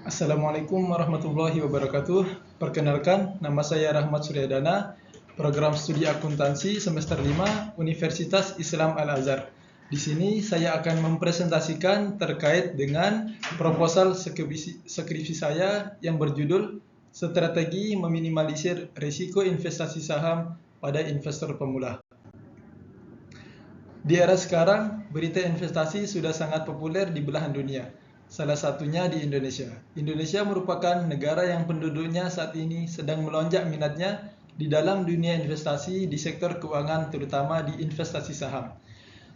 Assalamualaikum warahmatullahi wabarakatuh. Perkenalkan, nama saya Rahmat Suryadana, program studi akuntansi semester 5 Universitas Islam Al-Azhar. Di sini saya akan mempresentasikan terkait dengan proposal skripsi saya yang berjudul Strategi Meminimalisir Risiko Investasi Saham pada Investor Pemula. Di era sekarang, berita investasi sudah sangat populer di belahan dunia. Salah satunya di Indonesia. Indonesia merupakan negara yang penduduknya saat ini sedang melonjak minatnya di dalam dunia investasi di sektor keuangan, terutama di investasi saham.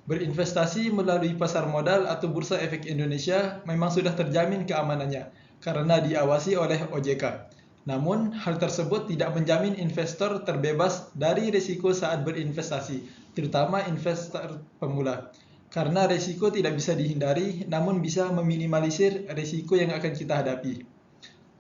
Berinvestasi melalui pasar modal atau Bursa Efek Indonesia memang sudah terjamin keamanannya karena diawasi oleh OJK. Namun, hal tersebut tidak menjamin investor terbebas dari risiko saat berinvestasi, terutama investor pemula. Karena risiko tidak bisa dihindari, namun bisa meminimalisir risiko yang akan kita hadapi.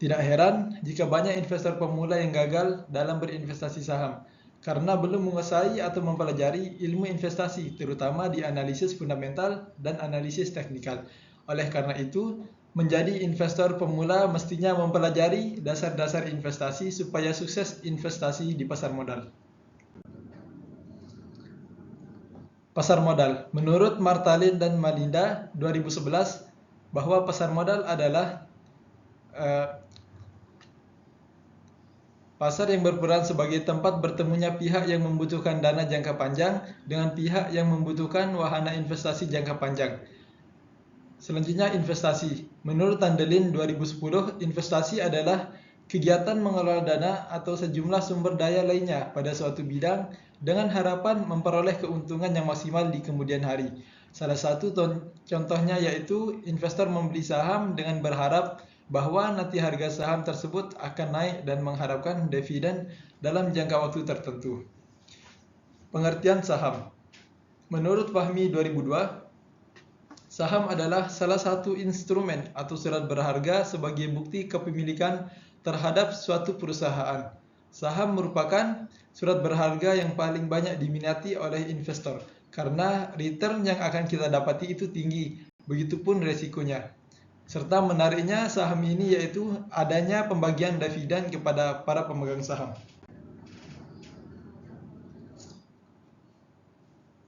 Tidak heran jika banyak investor pemula yang gagal dalam berinvestasi saham, karena belum menguasai atau mempelajari ilmu investasi, terutama di analisis fundamental dan analisis teknikal. Oleh karena itu, menjadi investor pemula mestinya mempelajari dasar-dasar investasi supaya sukses investasi di pasar modal. Pasar modal. Menurut Martalin dan Malinda 2011, bahwa pasar modal adalah pasar yang berperan sebagai tempat bertemunya pihak yang membutuhkan dana jangka panjang dengan pihak yang membutuhkan wahana investasi jangka panjang. Selanjutnya, investasi. Menurut Tandelin 2010, investasi adalah kegiatan mengelola dana atau sejumlah sumber daya lainnya pada suatu bidang dengan harapan memperoleh keuntungan yang maksimal di kemudian hari. Salah satu contohnya yaitu investor membeli saham dengan berharap bahwa nanti harga saham tersebut akan naik dan mengharapkan dividen dalam jangka waktu tertentu. Pengertian saham. Menurut Fahmi 2002, saham adalah salah satu instrumen atau surat berharga sebagai bukti kepemilikan terhadap suatu perusahaan. Saham merupakan surat berharga yang paling banyak diminati oleh investor karena return yang akan kita dapati itu tinggi, begitupun resikonya. Serta menariknya saham ini yaitu adanya pembagian dividen kepada para pemegang saham.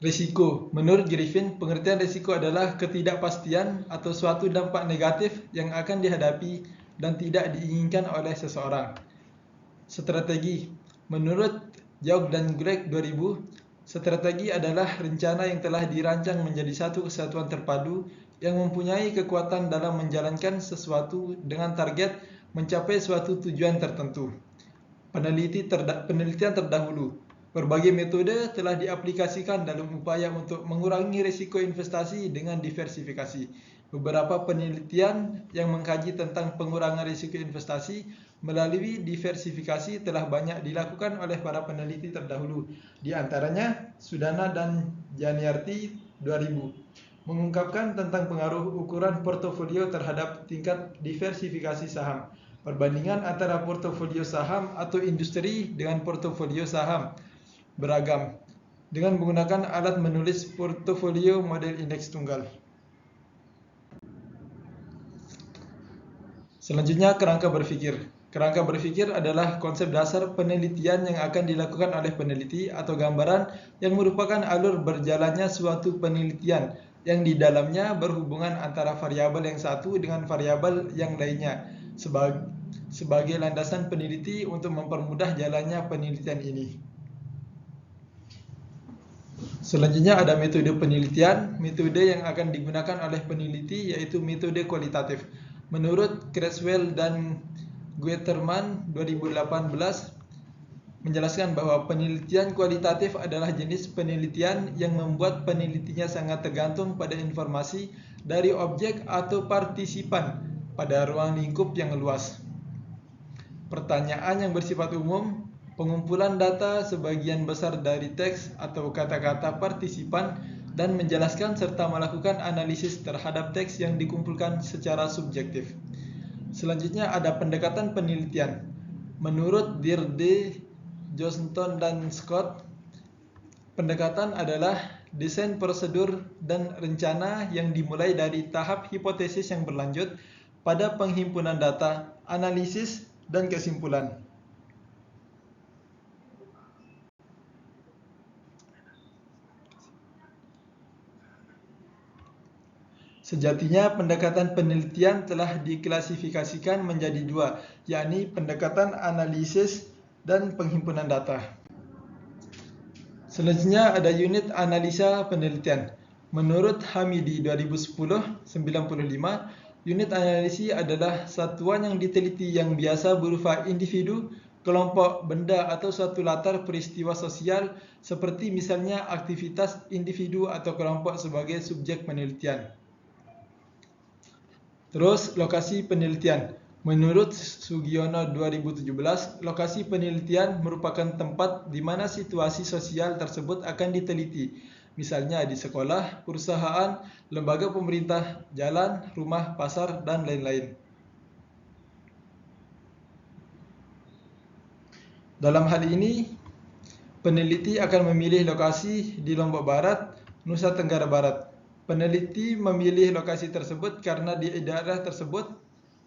Risiko. Menurut Griffin, pengertian risiko adalah ketidakpastian atau suatu dampak negatif yang akan dihadapi dan tidak diinginkan oleh seseorang. Strategi. Menurut Yaug dan Greg 2000, strategi adalah rencana yang telah dirancang menjadi satu kesatuan terpadu yang mempunyai kekuatan dalam menjalankan sesuatu dengan target mencapai suatu tujuan tertentu. Penelitian terdahulu. Berbagai metode telah diaplikasikan dalam upaya untuk mengurangi risiko investasi dengan diversifikasi. Beberapa penelitian yang mengkaji tentang pengurangan risiko investasi melalui diversifikasi telah banyak dilakukan oleh para peneliti terdahulu. Di antaranya, Sudana dan Janiarti 2000 mengungkapkan tentang pengaruh ukuran portofolio terhadap tingkat diversifikasi saham. Perbandingan antara portofolio saham atau industri dengan portofolio saham beragam dengan menggunakan alat menulis portofolio model indeks tunggal. Selanjutnya, kerangka berpikir. Kerangka berpikir adalah konsep dasar penelitian yang akan dilakukan oleh peneliti atau gambaran yang merupakan alur berjalannya suatu penelitian yang di dalamnya berhubungan antara variabel yang satu dengan variabel yang lainnya sebagai landasan peneliti untuk mempermudah jalannya penelitian ini. Selanjutnya ada metode penelitian. Metode yang akan digunakan oleh peneliti yaitu metode kualitatif. Menurut Creswell dan Guterman 2018 menjelaskan bahwa penelitian kualitatif adalah jenis penelitian yang membuat penelitinya sangat tergantung pada informasi dari objek atau partisipan pada ruang lingkup yang luas. Pertanyaan yang bersifat umum, pengumpulan data sebagian besar dari teks atau kata-kata partisipan dan menjelaskan serta melakukan analisis terhadap teks yang dikumpulkan secara subjektif. Selanjutnya ada pendekatan penelitian. Menurut Dirde, Johnston dan Scott, pendekatan adalah desain prosedur dan rencana yang dimulai dari tahap hipotesis yang berlanjut pada penghimpunan data, analisis, dan kesimpulan. Sejatinya, pendekatan penelitian telah diklasifikasikan menjadi dua, yakni pendekatan analisis dan penghimpunan data. Selanjutnya ada unit analisa penelitian. Menurut Hamidi 2010-95, unit analisis adalah satuan yang diteliti yang biasa berupa individu, kelompok, benda atau suatu latar peristiwa sosial seperti misalnya aktivitas individu atau kelompok sebagai subjek penelitian. Terus, lokasi penelitian. Menurut Sugiono 2017, lokasi penelitian merupakan tempat di mana situasi sosial tersebut akan diteliti, misalnya di sekolah, perusahaan, lembaga pemerintah, jalan, rumah, pasar, dan lain-lain. Dalam hal ini, peneliti akan memilih lokasi di Lombok Barat, Nusa Tenggara Barat. Peneliti memilih lokasi tersebut karena di daerah tersebut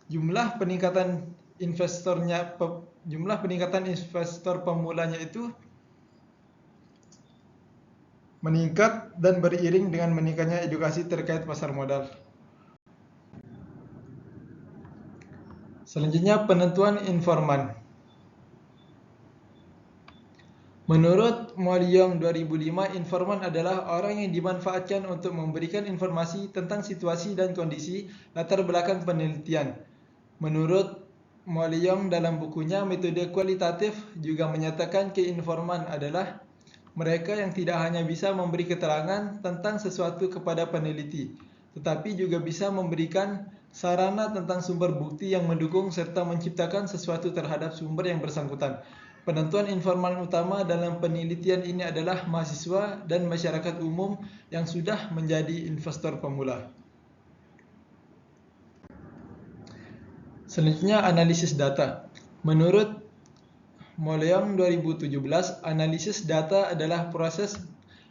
jumlah peningkatan investor pemulanya itu meningkat dan beriring dengan meningkatnya edukasi terkait pasar modal. Selanjutnya, penentuan informan. Menurut Molyong 2005, informan adalah orang yang dimanfaatkan untuk memberikan informasi tentang situasi dan kondisi latar belakang penelitian. Menurut Molyong dalam bukunya Metode Kualitatif juga menyatakan keinforman adalah mereka yang tidak hanya bisa memberi keterangan tentang sesuatu kepada peneliti, tetapi juga bisa memberikan sarana tentang sumber bukti yang mendukung serta menciptakan sesuatu terhadap sumber yang bersangkutan. Penentuan informan utama dalam penelitian ini adalah mahasiswa dan masyarakat umum yang sudah menjadi investor pemula. Selanjutnya, analisis data. Menurut Molyong 2017, analisis data adalah proses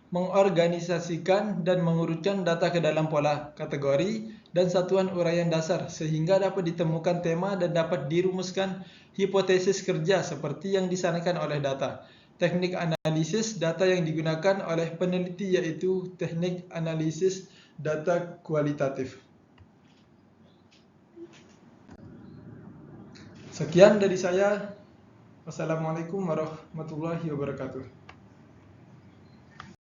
mengorganisasikan dan mengurutkan data ke dalam pola, kategori, dan satuan uraian dasar sehingga dapat ditemukan tema dan dapat dirumuskan hipotesis kerja seperti yang disarankan oleh data. Teknik analisis data yang digunakan oleh peneliti yaitu teknik analisis data kualitatif. Sekian dari saya. Wassalamualaikum warahmatullahi wabarakatuh.